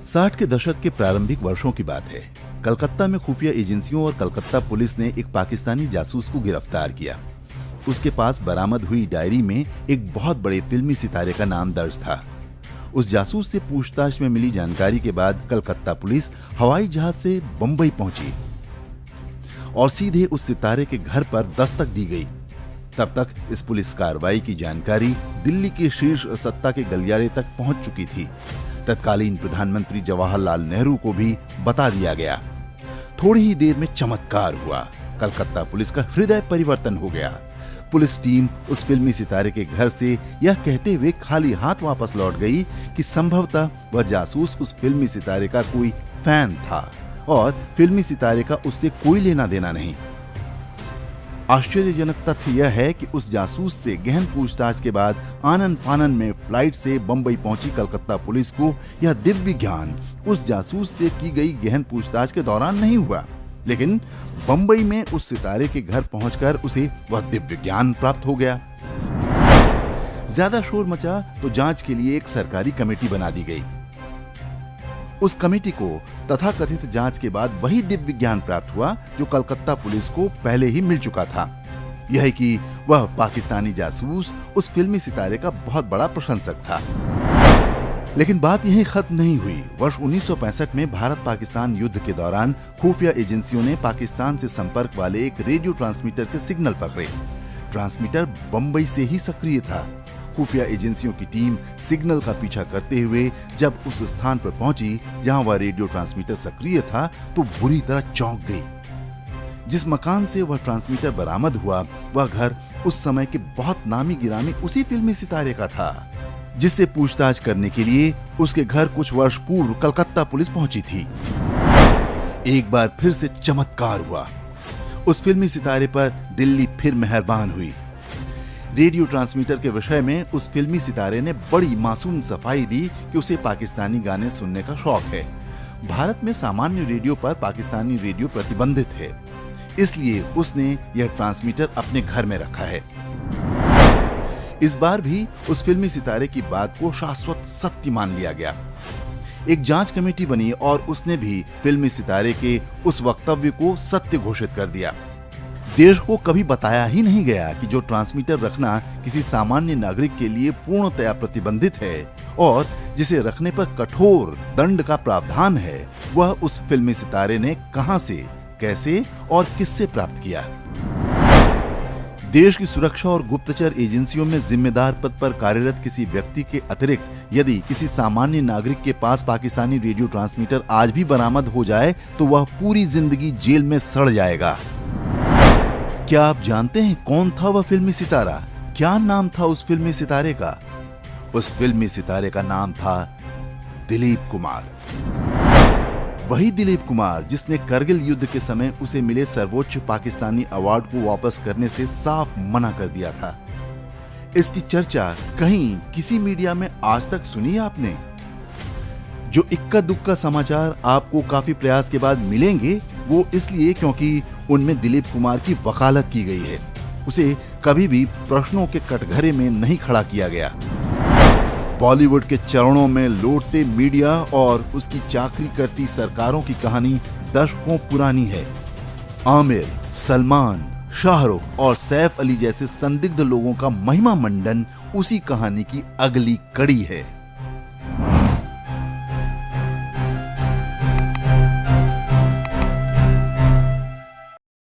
60 के दशक के प्रारंभिक वर्षों की बात है। कलकत्ता में खुफिया एजेंसियों और कलकत्ता पुलिस ने एक पाकिस्तानी जासूस को गिरफ्तार किया। उसके पास बरामद हुई डायरी में एक बहुत बड़े फिल्मी सितारे का नाम दर्ज था। उस जासूस से पूछताछ में मिली जानकारी के बाद कलकत्ता पुलिस हवाई जहाज से बंबई पहुंची और सीधे उस सितारे के घर पर दस्तक दी गई। तब तक इस पुलिस कार्रवाई की जानकारी दिल्ली के शीर्ष सत्ता के गलियारे तक पहुंच चुकी थी। तत्कालीन प्रधानमंत्री जवाहरलाल नेहरू को भी बता दिया गया। थोड़ी ही देर में चमत्कार हुआ। कलकत्ता पुलिस का हृदय परिवर्तन हो गया। पुलिस टीम उस फिल्मी सितारे के घर से यह कहते हुए खाली हाथ वापस लौट गई कि संभवतः वह जासूस उस फिल्मी सितारे का कोई फैन था और फिल्मी सितारे का उससे कोई लेना देना नहीं। आश्चर्यजनक तथ्य यह है कि उस जासूस से गहन पूछताछ के बाद आनन फानन में फ्लाइट से बंबई पहुंची कलकत्ता पुलिस को यह दिव्य ज्ञान उस जासूस से की गई गहन पूछताछ के दौरान नहीं हुआ, लेकिन बंबई में उस सितारे के घर पहुंचकर उसे वह दिव्य ज्ञान प्राप्त हो गया। ज्यादा शोर मचा तो जांच के लिए एक सरकारी कमेटी बना दी गई। उस कमेटी को तथाकथित जांच के बाद वही दिव्य ज्ञान प्राप्त हुआ जो कलकत्ता पुलिस को पहले ही मिल चुका था। यह कि वह पाकिस्तानी जासूस उस फिल्मी सितारे का बहुत बड़ा प्रशंसक था। लेकिन बात यहीं खत्म नहीं हुई। वर्ष 1965 में भारत पाकिस्तान युद्ध के दौरान खुफिया एजेंसियों ने पाकिस्तान से संपर्क वाले एक रेडियो ट्रांसमीटर के सिग्नल पकड़े। ट्रांसमीटर बंबई से ही सक्रिय था। खुफिया एजेंसियों की टीम सिग्नल का पीछा करते हुए जब उस स्थान पर पहुंची जहां वह रेडियो ट्रांसमीटर सक्रिय था तो बुरी तरह चौंक गई। जिस मकान से वह ट्रांसमीटर बरामद हुआ वह घर उस समय के बहुत नामी गिरामी उसी फिल्मी सितारे का था, जिससे पूछताछ करने के लिए उसके घर कुछ वर्ष पूर्व कलकत्ता पुलिस पहुंची थी। एक बार फिर से चमत्कार हुआ। उस फिल्मी सितारे पर दिल्ली फिर मेहरबान हुई। रेडियो ट्रांसमीटर के विषय में उस फिल्मी सितारे ने बड़ी मासूम सफाई दी कि उसे पाकिस्तानी गाने सुनने का शौक है। भारत में सामान्य रेडियो पर पाकिस्तानी रेडियो प्रतिबंधित है, इसलिए उसने यह ट्रांसमीटर अपने घर में रखा है। इस बार भी उस फिल्मी सितारे की बात को शाश्वत सत्य मान लिया गया। एक जांच कमेटी बनी और उसने भी फिल्मी सितारे के उस वक्तव्य को सत्य घोषित कर दिया। देश को कभी बताया ही नहीं गया कि जो ट्रांसमीटर रखना किसी सामान्य नागरिक के लिए पूर्णतया प्रतिबंधित है और जिसे रखने पर कठोर दंड का प्रावधान है, वह उस फिल्मी सितारे ने कहां से, कैसे और किससे प्राप्त किया। देश की सुरक्षा और गुप्तचर एजेंसियों में जिम्मेदार पद पर कार्यरत किसी व्यक्ति के अतिरिक्त यदि किसी सामान्य नागरिक के पास पाकिस्तानी रेडियो ट्रांसमीटर आज भी बरामद हो जाए तो वह पूरी जिंदगी जेल में सड़ जाएगा। क्या आप जानते हैं कौन था वह फिल्मी सितारा? क्या नाम था उस फिल्मी सितारे का? उस फिल्मी सितारे का नाम था दिलीप कुमार। वही दिलीप कुमार जिसने करगिल युद्ध के समय उसे मिले सर्वोच्च पाकिस्तानी अवार्ड को वापस करने से साफ मना कर दिया था। इसकी चर्चा कहीं किसी मीडिया में आज तक सुनी आपने? जो इक्का दुक्का समाचार आपको काफी प्रयास के बाद मिलेंगे वो इसलिए क्योंकि उनमें दिलीप कुमार की वकालत की गई है। उसे कभी भी प्रश्नों के कटघरे में नहीं खड़ा किया गया। बॉलीवुड के चरणों में लौटते मीडिया और उसकी चाकरी करती सरकारों की कहानी दशकों पुरानी है। आमिर, सलमान, शाहरुख और सैफ अली जैसे संदिग्ध लोगों का महिमा मंडन उसी कहानी की अगली कड़ी है।